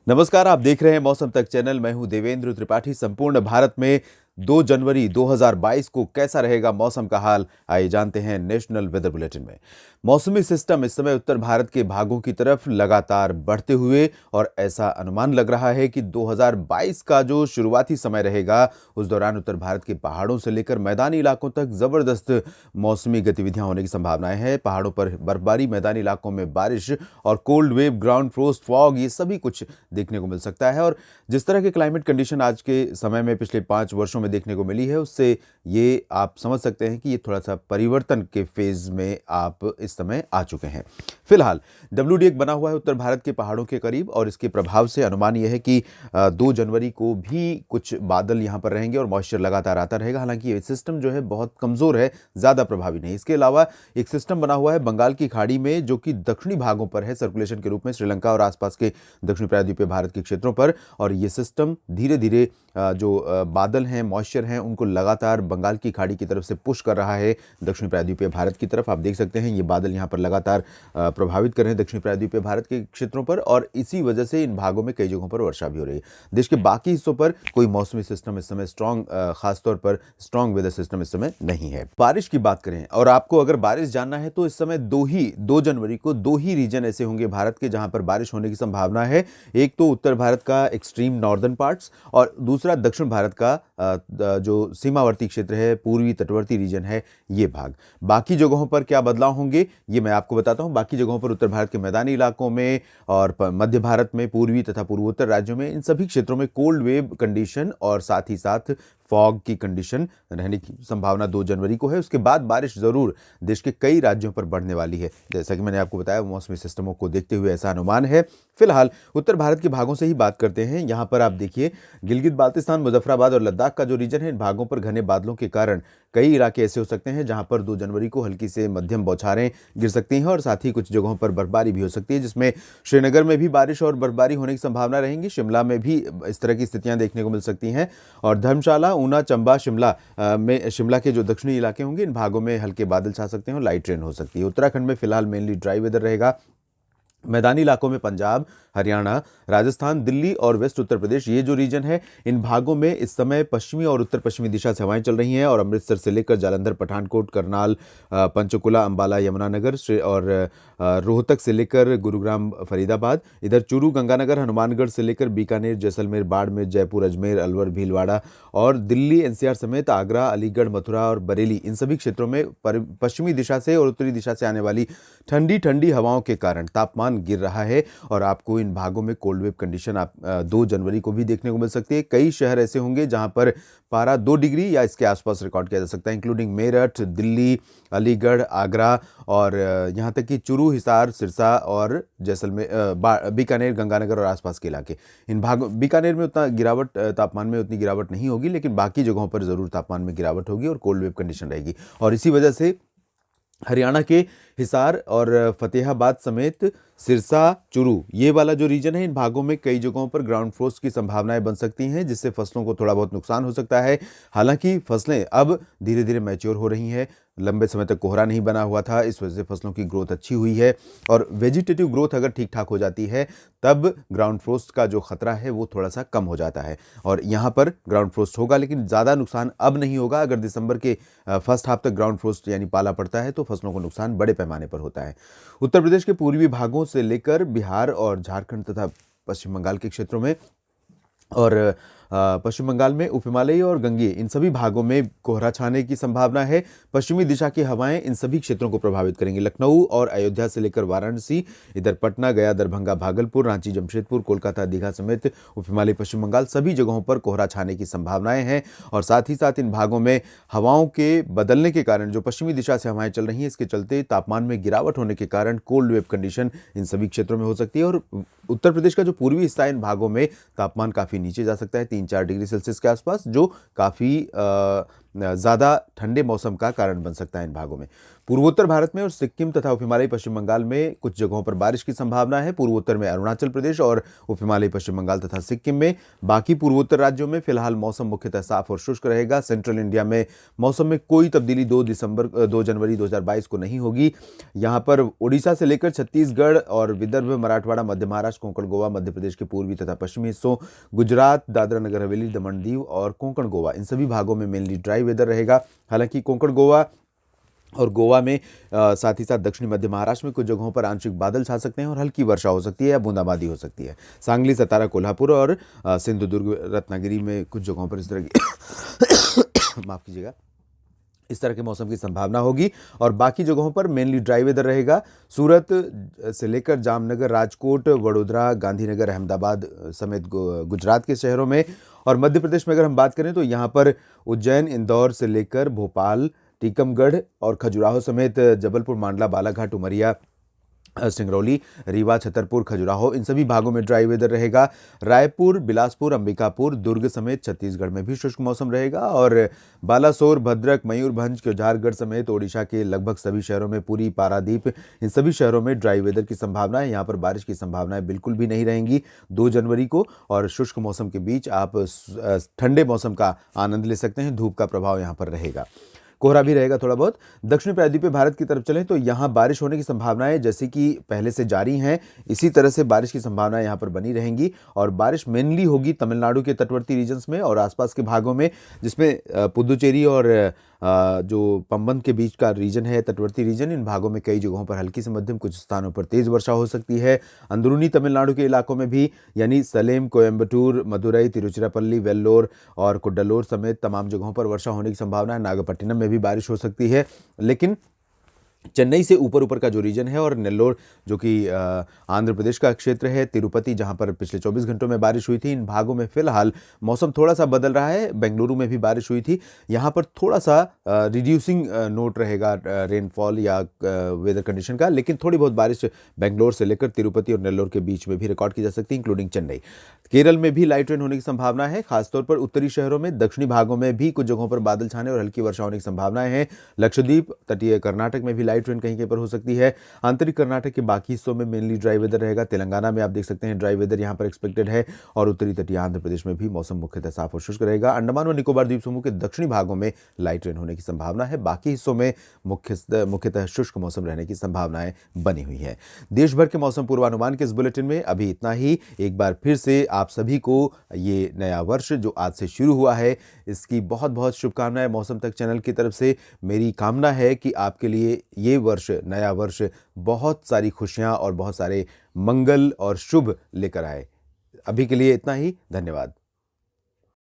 नमस्कार, आप देख रहे हैं मौसम तक चैनल। मैं हूं देवेंद्र त्रिपाठी। संपूर्ण भारत में 2 जनवरी 2022 को कैसा रहेगा मौसम का हाल, आइए जानते हैं नेशनल वेदर बुलेटिन में। मौसमी सिस्टम इस समय उत्तर भारत के भागों की तरफ लगातार बढ़ते हुए और ऐसा अनुमान लग रहा है कि 2022 का जो शुरुआती समय रहेगा उस दौरान उत्तर भारत के पहाड़ों से लेकर मैदानी इलाकों तक जबरदस्त मौसमी गतिविधियां होने की संभावनाएं हैं। पहाड़ों पर बर्फबारी, मैदानी इलाकों में बारिश और cold wave, ground frost, fog, ये सभी कुछ देखने को मिल सकता है। और जिस तरह के क्लाइमेट कंडीशन आज के समय में पिछले 5 वर्षों में देखने को मिली है, उससे ये आप समझ सकते हैं कि ये थोड़ा सा परिवर्तन के फेज में आप इस समय आ चुके हैं। फिलहाल WD बना हुआ है उत्तर भारत के पहाड़ों के करीब और इसके प्रभाव से अनुमान यह है कि 2 जनवरी को भी कुछ बादल यहां पर रहेंगे और मॉइस्चर लगातार आता रहेगा। हालांकि ये सिस्टम जो है बहुत कमजोर है, ज्यादा प्रभावी नहीं। इसके अलावा एक सिस्टम बना हुआ है बंगाल की खाड़ी में, जो कि दक्षिणी भागों पर है सर्कुलेशन के रूप में, श्रीलंका और आसपास के दक्षिण प्रायद्वीपीय भारत के क्षेत्रों पर। और ये सिस्टम धीरे धीरे जो बादल हैं, मॉइस्चर हैं, उनको लगातार बंगाल की खाड़ी की तरफ से पुश कर रहा है दक्षिण प्रायद्वीपीय भारत की तरफ। आप देख सकते हैं ये बादल यहाँ पर लगातार प्रभावित कर रहे हैं दक्षिण प्रायद्वीपीय भारत के क्षेत्रों पर और इसी वजह से इन भागों में कई जगहों पर वर्षा भी हो रही है। देश के बाकी हिस्सों पर कोई मौसमी सिस्टम इस समय खासतौर पर स्ट्रॉन्ग वेदर सिस्टम इस समय नहीं है। बारिश की बात करें और आपको अगर बारिश जानना है तो इस समय 2 जनवरी को 2 ही रीजन ऐसे होंगे भारत के जहां पर बारिश होने की संभावना है। एक तो उत्तर भारत का एक्सट्रीम नॉर्दर्न पार्ट्स और दूसरा दक्षिण भारत का जो सीमावर्ती क्षेत्र है, पूर्वी तटवर्ती रीजन है, ये भाग। बाकी जगहों पर क्या बदलाव होंगे ये मैं आपको बताता हूं। बाकी जगहों पर उत्तर भारत के मैदानी इलाकों में और मध्य भारत में, पूर्वी तथा पूर्वोत्तर राज्यों में, इन सभी क्षेत्रों में कोल्ड वेव कंडीशन और साथ ही साथ फॉग की कंडीशन रहने की संभावना 2 जनवरी को है। उसके बाद बारिश जरूर देश के कई राज्यों पर बढ़ने वाली है। जैसा कि मैंने आपको बताया, मौसमी सिस्टमों को देखते हुए ऐसा अनुमान है। फिलहाल उत्तर भारत के भागों से ही बात करते हैं। यहां पर आप देखिए, गिलगित बाल्तिस्तान, मुजफ्फराबाद और लद्दाख का जो रीजन है, इन भागों पर घने बादलों के कारण कई इलाके ऐसे हो सकते हैं जहां पर 2 जनवरी को हल्की से मध्यम बौछारें गिर सकती हैं और साथ ही कुछ जगहों पर बर्फबारी भी हो सकती है, जिसमें श्रीनगर में भी बारिश और बर्फबारी होने की संभावना रहेगी। शिमला में भी इस तरह की स्थितियां देखने को मिल सकती हैं और धर्मशाला, ऊना, चंबा, शिमला के जो दक्षिणी इलाके होंगे, इन भागों में हल्के बादल छा सकते हैं और लाइट रेन हो सकती है। उत्तराखंड में फिलहाल मेनली ड्राई वेदर रहेगा। मैदानी इलाकों में पंजाब, हरियाणा, राजस्थान, दिल्ली और वेस्ट उत्तर प्रदेश, ये जो रीजन है, इन भागों में इस समय पश्चिमी और उत्तर पश्चिमी दिशा से हवाएं चल रही हैं और अमृतसर से लेकर जालंधर, पठानकोट, करनाल, पंचकुला, अंबाला, यमुनानगर और रोहतक से लेकर गुरुग्राम, फरीदाबाद, इधर चूरू, गंगानगर, हनुमानगढ़ से लेकर बीकानेर, जैसलमेर, बाड़मेर, जयपुर, अजमेर, अलवर, भीलवाड़ा और दिल्ली NCR समेत आगरा, अलीगढ़, मथुरा और बरेली, इन सभी क्षेत्रों में पश्चिमी दिशा से और उत्तरी दिशा से आने वाली ठंडी ठंडी हवाओं के कारण तापमान गिर रहा है और आपको इन भागों में कोल्ड वेव कंडीशन 2 जनवरी को भी देखने को मिल सकती है। कई शहर ऐसे होंगे जहां पर पारा 2 डिग्री या इसके आसपास रिकॉर्ड किया जा सकता है, इंक्लूडिंग मेरठ, दिल्ली, अलीगढ़, आगरा और यहां तक कि चूरू, हिसार, सिरसा और जैसलमेर, बीकानेर, गंगानगर और आसपास के इलाके। इन भागों, बीकानेर में उतना गिरावट, तापमान में उतनी गिरावट नहीं होगी, लेकिन बाकी जगहों पर जरूर तापमान में गिरावट होगी और कोल्ड वेव कंडीशन रहेगी। और इसी वजह से हरियाणा के हिसार और फतेहाबाद समेत सिरसा, चूरू, ये वाला जो रीजन है, इन भागों में कई जगहों पर ग्राउंड फ्रोस्ट की संभावनाएं बन सकती हैं, जिससे फसलों को थोड़ा बहुत नुकसान हो सकता है। हालांकि फसलें अब धीरे धीरे मैच्योर हो रही हैं, लंबे समय तक कोहरा नहीं बना हुआ था, इस वजह से फसलों की ग्रोथ अच्छी हुई है और वेजिटेटिव ग्रोथ अगर ठीक ठाक हो जाती है तब ग्राउंड फ्रोस्ट का जो खतरा है वो थोड़ा सा कम हो जाता है और यहाँ पर ग्राउंड फ्रोस्ट होगा, लेकिन ज़्यादा नुकसान अब नहीं होगा। अगर दिसंबर के फर्स्ट हाफ तक ग्राउंड फ्रोस्ट यानी पाला पड़ता है तो फसलों को नुकसान बड़े पैमाने पर होता है। उत्तर प्रदेश के पूर्वी भागों से लेकर बिहार और झारखंड तथा पश्चिम बंगाल के क्षेत्रों में और पश्चिम बंगाल में उप हिमालयी और गंगेय, इन सभी भागों में कोहरा छाने की संभावना है। पश्चिमी दिशा की हवाएं इन सभी क्षेत्रों को प्रभावित करेंगी। लखनऊ और अयोध्या से लेकर वाराणसी, इधर पटना, गया, दरभंगा, भागलपुर, रांची, जमशेदपुर, कोलकाता, दीघा समेत उप हिमालयी पश्चिम बंगाल, सभी जगहों पर कोहरा छाने की संभावनाएं हैं और साथ ही साथ इन भागों में हवाओं के बदलने के कारण, जो पश्चिमी दिशा से हवाएं चल रही हैं, इसके चलते तापमान में गिरावट होने के कारण कोल्ड वेव कंडीशन इन सभी क्षेत्रों में हो सकती है और उत्तर प्रदेश का जो पूर्वी हिस्सा है, इन भागों में तापमान काफी नीचे जा सकता है, 3-4 डिग्री सेल्सियस के आसपास, जो काफी ज़्यादा ठंडे मौसम का कारण बन सकता है इन भागों में। पूर्वोत्तर भारत में और सिक्किम तथा उप हिमालयी पश्चिम बंगाल में कुछ जगहों पर बारिश की संभावना है। पूर्वोत्तर में अरुणाचल प्रदेश और उप हिमालयी पश्चिम बंगाल तथा सिक्किम में। बाकी पूर्वोत्तर राज्यों में फिलहाल मौसम मुख्यतः साफ और शुष्क रहेगा। सेंट्रल इंडिया में मौसम में कोई तब्दीली 2 जनवरी 2022 को नहीं होगी। यहाँ पर उड़ीसा से लेकर छत्तीसगढ़ और विदर्भ, मराठवाड़ा, मध्य महाराष्ट्र, कोंकण, गोवा, मध्य प्रदेश के पूर्वी तथा पश्चिमी हिस्सों, गुजरात, दादरा नगर हवेली, दमन दीव और कोंकण गोवा, इन सभी भागों में मेनली ड्राई वेदर रहेगा। हालांकि कोंकण गोवा और गोवा में साथ ही साथ दक्षिणी मध्य महाराष्ट्र में कुछ जगहों पर आंशिक बादल छा सकते हैं और हल्की वर्षा हो सकती है या बूंदाबांदी हो सकती है। सांगली, सतारा, कोल्हापुर और सिंधुदुर्ग, रत्नागिरी में कुछ जगहों पर इस तरह की माफ कीजिएगा, इस तरह के मौसम की संभावना होगी और बाकी जगहों पर मेनली ड्राई वेदर रहेगा। सूरत से लेकर जामनगर, राजकोट, वडोदरा, गांधीनगर, अहमदाबाद समेत गुजरात के शहरों में और मध्य प्रदेश में अगर हम बात करें तो यहाँ पर उज्जैन, इंदौर से लेकर भोपाल, टीकमगढ़ और खजुराहो समेत जबलपुर, मांडला, बालाघाट, उमरिया, सिंगरौली, रीवा, छतरपुर, खजुराहो, इन सभी भागों में ड्राई वेदर रहेगा। रायपुर, बिलासपुर, अंबिकापुर, दुर्ग समेत छत्तीसगढ़ में भी शुष्क मौसम रहेगा और बालासोर, भद्रक, मयूरभंज, केदारगढ़ समेत ओडिशा के लगभग सभी शहरों में, पुरी, पारादीप, इन सभी शहरों में ड्राई वेदर की संभावना है। यहाँ पर बारिश की संभावनाएं बिल्कुल भी नहीं रहेंगी 2 जनवरी को और शुष्क मौसम के बीच आप ठंडे मौसम का आनंद ले सकते हैं। धूप का प्रभाव यहाँ पर रहेगा, कोहरा भी रहेगा थोड़ा बहुत। दक्षिण प्रायद्वीपीय भारत की तरफ चलें तो यहाँ बारिश होने की संभावनाएं जैसे कि पहले से जारी हैं, इसी तरह से बारिश की संभावनाएं यहाँ पर बनी रहेंगी और बारिश मेनली होगी तमिलनाडु के तटवर्ती रीजन्स में और आसपास के भागों में, जिसमें पुदुचेरी और जो पंबन के बीच का रीजन है, तटवर्ती रीजन, इन भागों में कई जगहों पर हल्की से मध्यम, कुछ स्थानों पर तेज वर्षा हो सकती है। अंदरूनी तमिलनाडु के इलाकों में भी यानी सलेम, कोयम्बटूर, मदुरई, तिरुचिरापल्ली, वेल्लोर और कुड्डलोर समेत तमाम जगहों पर वर्षा होने की संभावना है। नागपट्टिनम में भी बारिश हो सकती है, लेकिन चेन्नई से ऊपर ऊपर का जो रीजन है और नेल्लोर जो कि आंध्र प्रदेश का क्षेत्र है, तिरुपति जहां पर पिछले 24 घंटों में बारिश हुई थी, इन भागों में फिलहाल मौसम थोड़ा सा बदल रहा है। बेंगलुरु में भी बारिश हुई थी, यहां पर थोड़ा सा रिड्यूसिंग नोट रहेगा रेनफॉल या वेदर कंडीशन का, लेकिन थोड़ी बहुत बारिश बेंगलोर से लेकर तिरुपति और नेल्लोर के बीच में भी रिकॉर्ड की जा सकती है, इंक्लूडिंग चेन्नई। केरल में भी लाइट रेन होने की संभावना है, खासतौर पर उत्तरी शहरों में। दक्षिणी भागों में भी कुछ जगहों पर बादल छाने और हल्की वर्षा होने की संभावनाएं हैं। लक्षद्वीप, तटीय कर्नाटक में भी लाइट रेन कहीं कहीं पर हो सकती है। आंतरिक कर्नाटक के बाकी हिस्सों में मेनली ड्राई वेदर रहेगा। तेलंगाना में आप देख सकते हैं ड्राई वेदर यहां पर एक्सपेक्टेड है और उत्तरी तटीय आंध्र प्रदेश में भी मौसम मुख्यतः साफ और शुष्क रहेगा। अंडमान और निकोबार द्वीप समूह के दक्षिणी भागों में लाइट रेन होने की संभावना है, बाकी हिस्सों में मुख्यतः शुष्क मौसम रहने की संभावनाएं बनी हुई है। देश भर के मौसम पूर्वानुमान के इस बुलेटिन में अभी इतना ही। एक बार फिर से आप सभी को ये नया वर्ष जो आज से शुरू हुआ है, इसकी बहुत बहुत शुभकामनाएं मौसम तक चैनल की तरफ से। मेरी कामना है कि आपके लिए ये वर्ष, नया वर्ष, बहुत सारी खुशियां और बहुत सारे मंगल और शुभ लेकर आए। अभी के लिए इतना ही, धन्यवाद।